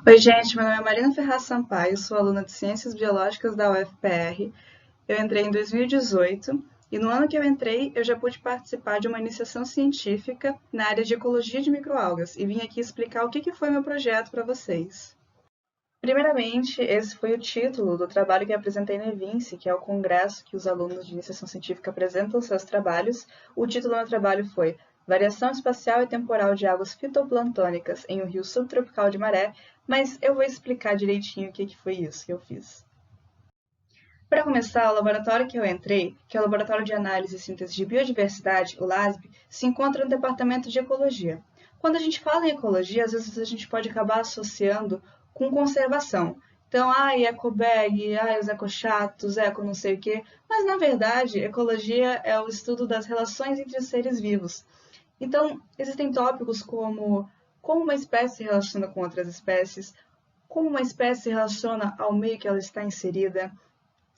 Oi, gente, meu nome é Marina Ferraz Sampaio, sou aluna de Ciências Biológicas da UFPR. Eu entrei em 2018 e no ano que eu entrei eu já pude participar de uma iniciação científica na área de ecologia de microalgas e vim aqui explicar o que foi meu projeto para vocês. Primeiramente, esse foi o título do trabalho que eu apresentei na Evince, que é o congresso que os alunos de iniciação científica apresentam seus trabalhos. O título do meu trabalho foi Variação espacial e temporal de águas fitoplantônicas em um rio subtropical de Maré, mas eu vou explicar direitinho o que foi isso que eu fiz. Para começar, o laboratório que eu entrei, que é o Laboratório de Análise e Síntese de Biodiversidade, o LASB, se encontra no Departamento de Ecologia. Quando a gente fala em ecologia, às vezes a gente pode acabar associando com conservação. Então, ecobag, os ecochatos, eco não sei o quê. Mas, na verdade, ecologia é o estudo das relações entre os seres vivos. Então, existem tópicos como uma espécie se relaciona com outras espécies, como uma espécie se relaciona ao meio que ela está inserida,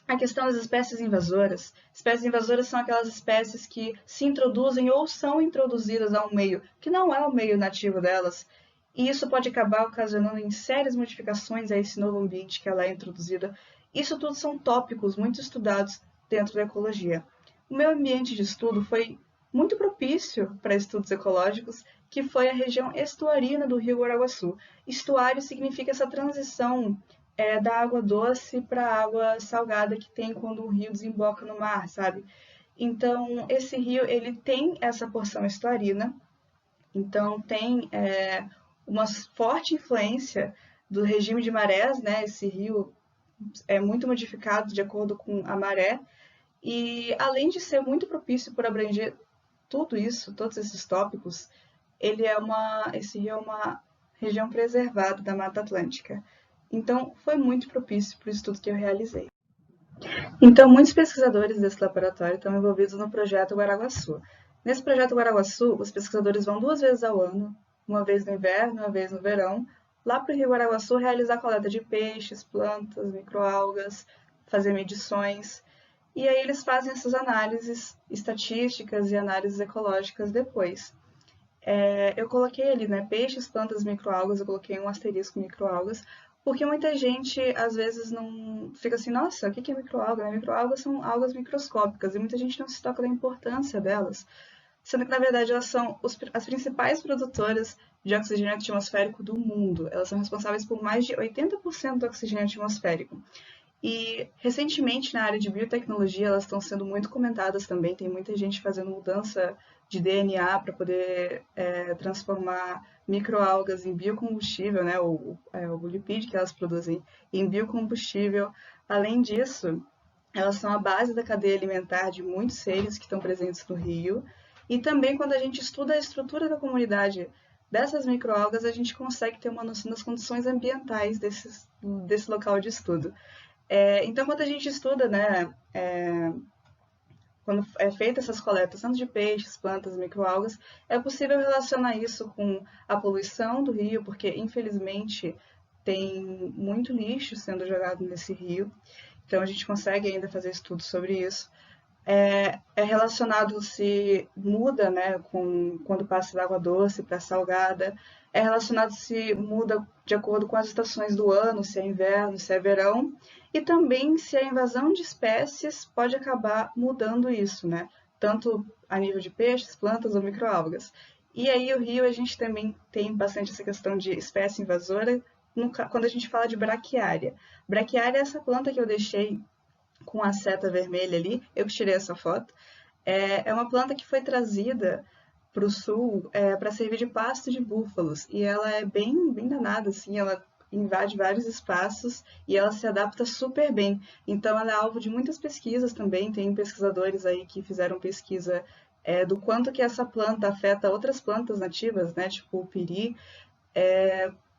a questão das espécies invasoras. Espécies invasoras são aquelas espécies que se introduzem ou são introduzidas a um meio que não é o meio nativo delas, e isso pode acabar ocasionando em sérias modificações a esse novo ambiente que ela é introduzida. Isso tudo são tópicos muito estudados dentro da ecologia. O meu ambiente de estudo foi muito propício para estudos ecológicos, que foi a região estuarina do Rio Guaraguaçu. Estuário significa essa transição da água doce para a água salgada que tem quando o rio desemboca no mar, sabe? Então, esse rio ele tem essa porção estuarina, então tem uma forte influência do regime de marés, né? Esse rio é muito modificado de acordo com a maré, e além de ser muito propício por abranger tudo isso, todos esses tópicos, esse rio é uma região preservada da Mata Atlântica. Então, foi muito propício para o estudo que eu realizei. Então, muitos pesquisadores desse laboratório estão envolvidos no projeto Guaraguaçu. Nesse projeto Guaraguaçu, os pesquisadores vão 2 vezes ao ano, uma vez no inverno e uma vez no verão, lá para o Rio Guaraguaçu realizar coleta de peixes, plantas, microalgas, fazer medições. E aí eles fazem essas análises estatísticas e análises ecológicas depois. Eu coloquei ali, né, peixes, plantas, microalgas, eu coloquei um asterisco microalgas, porque muita gente às vezes não fica assim, nossa, o que é microalga? Microalgas são algas microscópicas e muita gente não se toca da importância delas, sendo que na verdade elas são as principais produtoras de oxigênio atmosférico do mundo. Elas são responsáveis por mais de 80% do oxigênio atmosférico. E recentemente na área de biotecnologia elas estão sendo muito comentadas também. Tem muita gente fazendo mudança de DNA para poder transformar microalgas em biocombustível, né, o lipídio que elas produzem em biocombustível. Além disso, elas são a base da cadeia alimentar de muitos seres que estão presentes no rio. E também quando a gente estuda a estrutura da comunidade dessas microalgas, a gente consegue ter uma noção das condições ambientais desse local de estudo. Então, quando a gente estuda, né, quando é feita essas coletas, tanto de peixes, plantas, microalgas, é possível relacionar isso com a poluição do rio, porque infelizmente tem muito lixo sendo jogado nesse rio. Então a gente consegue ainda fazer estudos sobre isso. É relacionado se muda, né, quando passa da água doce para salgada. É relacionado se muda de acordo com as estações do ano, se é inverno, se é verão. E também se a invasão de espécies pode acabar mudando isso, né? Tanto a nível de peixes, plantas ou microalgas. E aí o rio a gente também tem bastante essa questão de espécie invasora quando a gente fala de braquiária. Braquiária é essa planta que eu deixei com a seta vermelha ali, eu que tirei essa foto. É uma planta que foi trazida para o sul para servir de pasto de búfalos. E ela é bem, bem danada, assim, ela invade vários espaços e ela se adapta super bem. Então ela é alvo de muitas pesquisas também. Tem pesquisadores aí que fizeram pesquisa do quanto que essa planta afeta outras plantas nativas, né, tipo o piri,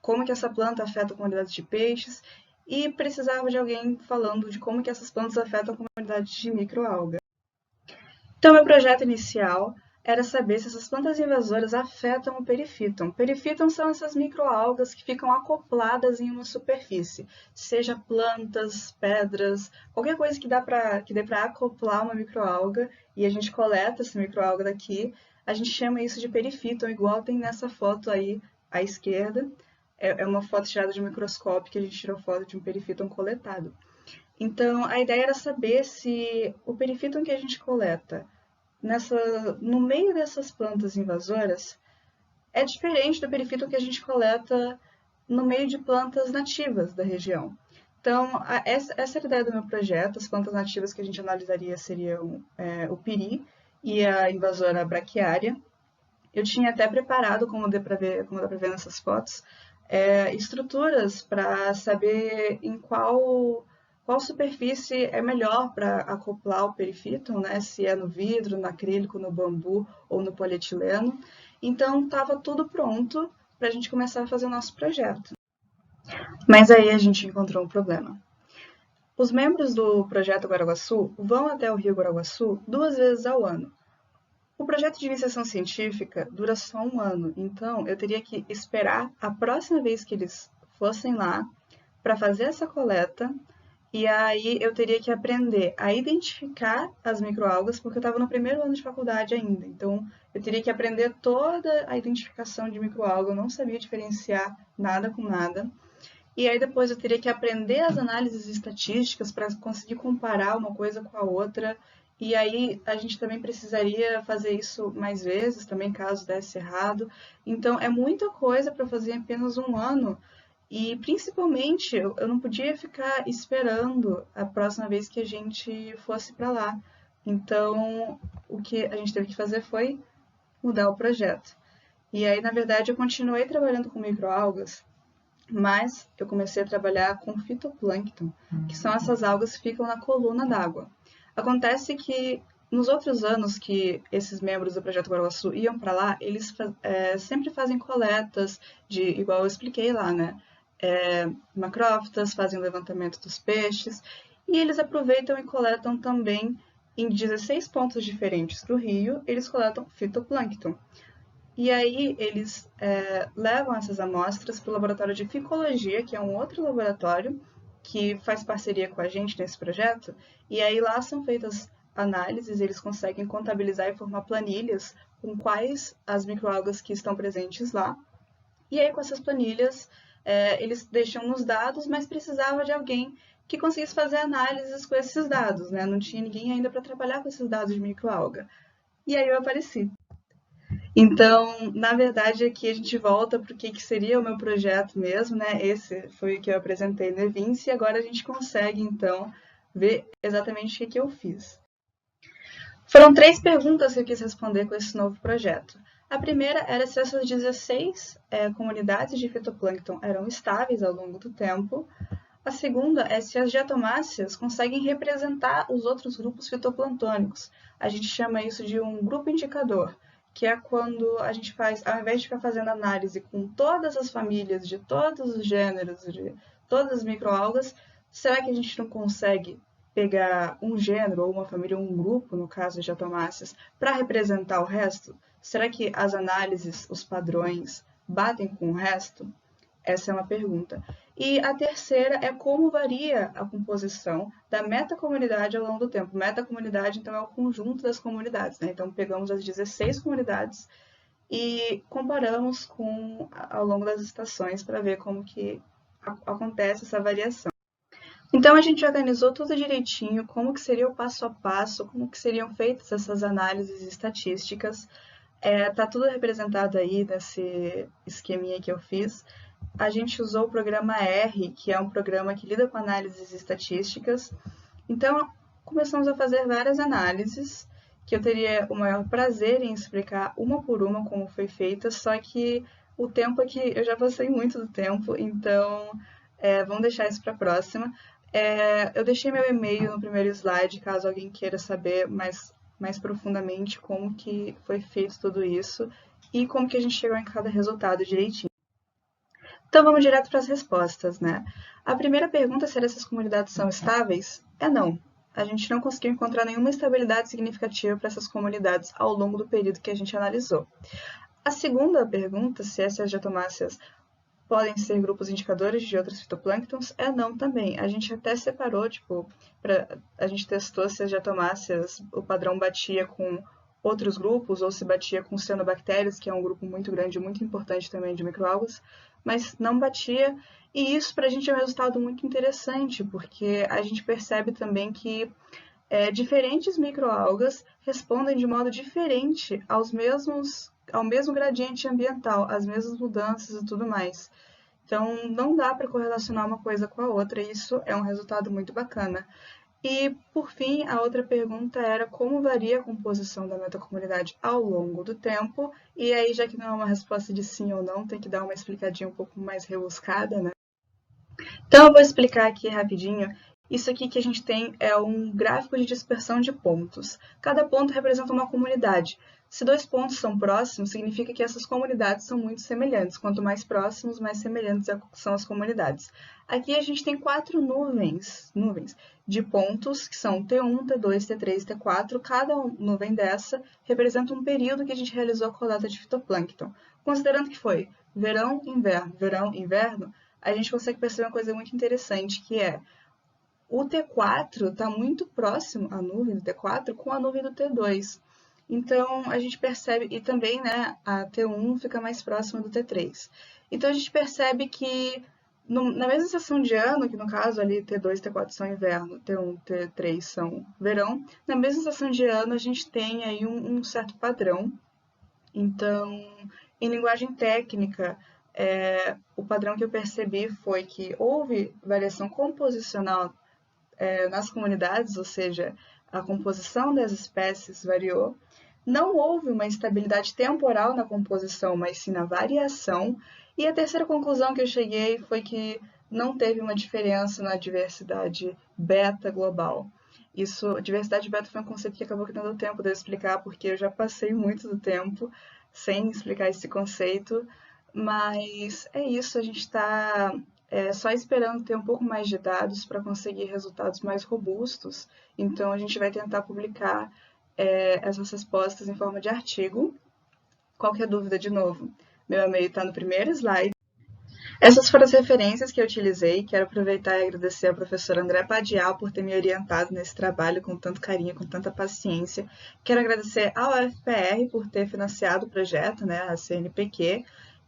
como que essa planta afeta a comunidade de peixes, e precisava de alguém falando de como que essas plantas afetam a comunidade de microalga. Então, meu projeto inicial era saber se essas plantas invasoras afetam o perifíton. Perifíton são essas microalgas que ficam acopladas em uma superfície, seja plantas, pedras, qualquer coisa que dê para acoplar uma microalga, e a gente coleta essa microalga daqui, a gente chama isso de perifíton, igual tem nessa foto aí à esquerda. é uma foto tirada de um microscópio que a gente tirou foto de um perifíton coletado. Então, a ideia era saber se o perifíton que a gente coleta no meio dessas plantas invasoras é diferente do perifíton que a gente coleta no meio de plantas nativas da região. Então, essa era a ideia do meu projeto. As plantas nativas que a gente analisaria seriam o piri e a invasora braquiária. Eu tinha até preparado, como dá para ver nessas fotos, estruturas para saber em qual superfície é melhor para acoplar o perifíton, né? Se é no vidro, no acrílico, no bambu ou no polietileno. Então, estava tudo pronto para a gente começar a fazer o nosso projeto. Mas aí a gente encontrou um problema. Os membros do projeto Guaraguaçu vão até o Rio Guaraguaçu 2 vezes ao ano. O projeto de iniciação científica dura só 1 ano, então eu teria que esperar a próxima vez que eles fossem lá para fazer essa coleta, e aí eu teria que aprender a identificar as microalgas, porque eu estava no primeiro ano de faculdade ainda, então eu teria que aprender toda a identificação de microalga, eu não sabia diferenciar nada com nada. E aí depois eu teria que aprender as análises estatísticas para conseguir comparar uma coisa com a outra. E aí a gente também precisaria fazer isso mais vezes, também caso desse errado. Então é muita coisa para fazer em apenas 1 ano. E principalmente eu não podia ficar esperando a próxima vez que a gente fosse para lá. Então o que a gente teve que fazer foi mudar o projeto. E aí, na verdade, eu continuei trabalhando com microalgas, mas eu comecei a trabalhar com fitoplâncton, que são essas algas que ficam na coluna d'água. Acontece que nos outros anos que esses membros do Projeto Guaraguaçu iam para lá, eles sempre fazem coletas igual eu expliquei lá, né? Macrófitas, fazem o levantamento dos peixes, e eles aproveitam e coletam também em 16 pontos diferentes do rio, eles coletam fitoplâncton. E aí eles levam essas amostras para o laboratório de ficologia, que é um outro laboratório que faz parceria com a gente nesse projeto, e aí lá são feitas análises, eles conseguem contabilizar e formar planilhas com quais as microalgas que estão presentes lá. E aí com essas planilhas eles deixam nos dados, mas precisava de alguém que conseguisse fazer análises com esses dados, né? Não tinha ninguém ainda para trabalhar com esses dados de microalga. E aí eu apareci. Então, na verdade, aqui a gente volta para o que seria o meu projeto mesmo, né? Esse foi o que eu apresentei no Evince, e agora a gente consegue, então, ver exatamente o que eu fiz. Foram 3 perguntas que eu quis responder com esse novo projeto. A primeira era se essas 16 comunidades de fitoplâncton eram estáveis ao longo do tempo. A segunda é se as diatomáceas conseguem representar os outros grupos fitoplantônicos. A gente chama isso de um grupo indicador, que é quando a gente faz, ao invés de ficar fazendo análise com todas as famílias, de todos os gêneros, de todas as microalgas, será que a gente não consegue pegar um gênero ou uma família, ou um grupo, no caso de diatomáceas, para representar o resto? Será que as análises, os padrões, batem com o resto? Essa é uma pergunta. E a terceira é como varia a composição da metacomunidade ao longo do tempo. Metacomunidade, então, é o conjunto das comunidades, né? Então, pegamos as 16 comunidades e comparamos ao longo das estações para ver como que acontece essa variação. Então, a gente organizou tudo direitinho, como que seria o passo a passo, como que seriam feitas essas análises estatísticas. Tá tudo representado aí nesse esqueminha que eu fiz. A gente usou o programa R, que é um programa que lida com análises estatísticas. Então, começamos a fazer várias análises, que eu teria o maior prazer em explicar uma por uma como foi feita, só que o tempo aqui, eu já passei muito do tempo, então vamos deixar isso para a próxima. Eu deixei meu e-mail no primeiro slide, caso alguém queira saber mais profundamente como que foi feito tudo isso e como que a gente chegou em cada resultado direitinho. Então vamos direto para as respostas, né? A primeira pergunta, se essas comunidades são estáveis, é não. A gente não conseguiu encontrar nenhuma estabilidade significativa para essas comunidades ao longo do período que a gente analisou. A segunda pergunta, se essas diatomáceas podem ser grupos indicadores de outros fitoplânctons, é não também. A gente até separou, a gente testou se as diatomáceas, o padrão batia com outros grupos, ou se batia com cianobactérias, que é um grupo muito grande, muito importante também de microalgas, mas não batia. E isso para a gente é um resultado muito interessante, porque a gente percebe também que diferentes microalgas respondem de modo diferente ao mesmo gradiente ambiental, às mesmas mudanças e tudo mais. Então, não dá para correlacionar uma coisa com a outra, e isso é um resultado muito bacana. E, por fim, a outra pergunta era como varia a composição da metacomunidade ao longo do tempo, e aí, já que não é uma resposta de sim ou não, tem que dar uma explicadinha um pouco mais rebuscada, né? Então, eu vou explicar aqui rapidinho. Isso aqui que a gente tem é um gráfico de dispersão de pontos. Cada ponto representa uma comunidade. Se dois pontos são próximos, significa que essas comunidades são muito semelhantes. Quanto mais próximos, mais semelhantes são as comunidades. Aqui a gente tem 4 nuvens de pontos, que são T1, T2, T3, T4. Cada nuvem dessa representa um período que a gente realizou a coleta de fitoplâncton. Considerando que foi verão, inverno, a gente consegue perceber uma coisa muito interessante, que é o T4 está muito próximo, a nuvem do T4, com a nuvem do T2. Então, a gente percebe, e também né, a T1 fica mais próxima do T3. Então, a gente percebe que na mesma estação de ano, que no caso ali T2 e T4 são inverno, T1 e T3 são verão, na mesma estação de ano a gente tem aí um certo padrão. Então, em linguagem técnica, o padrão que eu percebi foi que houve variação composicional nas comunidades, ou seja, a composição das espécies variou. Não houve uma estabilidade temporal na composição, mas sim na variação. E a terceira conclusão que eu cheguei foi que não teve uma diferença na diversidade beta global. Diversidade beta foi um conceito que acabou que não deu tempo de eu explicar, porque eu já passei muito do tempo sem explicar esse conceito, mas é isso, a gente está só esperando ter um pouco mais de dados para conseguir resultados mais robustos. Então, a gente vai tentar publicar essas respostas em forma de artigo. Qualquer dúvida, de novo, meu e-mail está no primeiro slide. Essas foram as referências que eu utilizei. Quero aproveitar e agradecer ao professor André Padial por ter me orientado nesse trabalho com tanto carinho, com tanta paciência. Quero agradecer ao UFPR por ter financiado o projeto, né, a CNPq.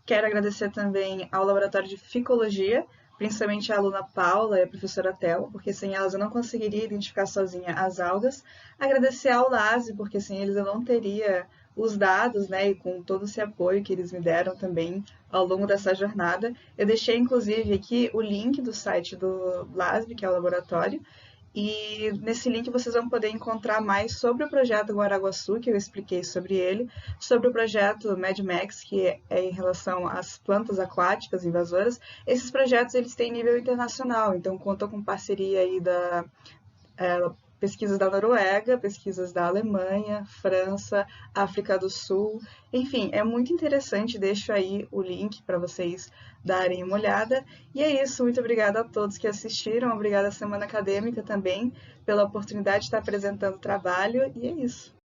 Quero agradecer também ao Laboratório de Ficologia, principalmente a aluna Paula e a professora Thelma, porque sem elas eu não conseguiria identificar sozinha as algas. Agradecer ao LASE, porque sem eles eu não teria os dados, né, e com todo esse apoio que eles me deram também ao longo dessa jornada. Eu deixei, inclusive, aqui o link do site do LASB, que é o laboratório, e nesse link vocês vão poder encontrar mais sobre o projeto Guaraguaçu, que eu expliquei sobre ele, sobre o projeto MedMax, que é em relação às plantas aquáticas invasoras. Esses projetos eles têm nível internacional, então contam com parceria aí da pesquisas da Noruega, pesquisas da Alemanha, França, África do Sul, enfim, é muito interessante, deixo aí o link para vocês darem uma olhada. E é isso, muito obrigada a todos que assistiram, obrigada à Semana Acadêmica também pela oportunidade de estar apresentando o trabalho, e é isso.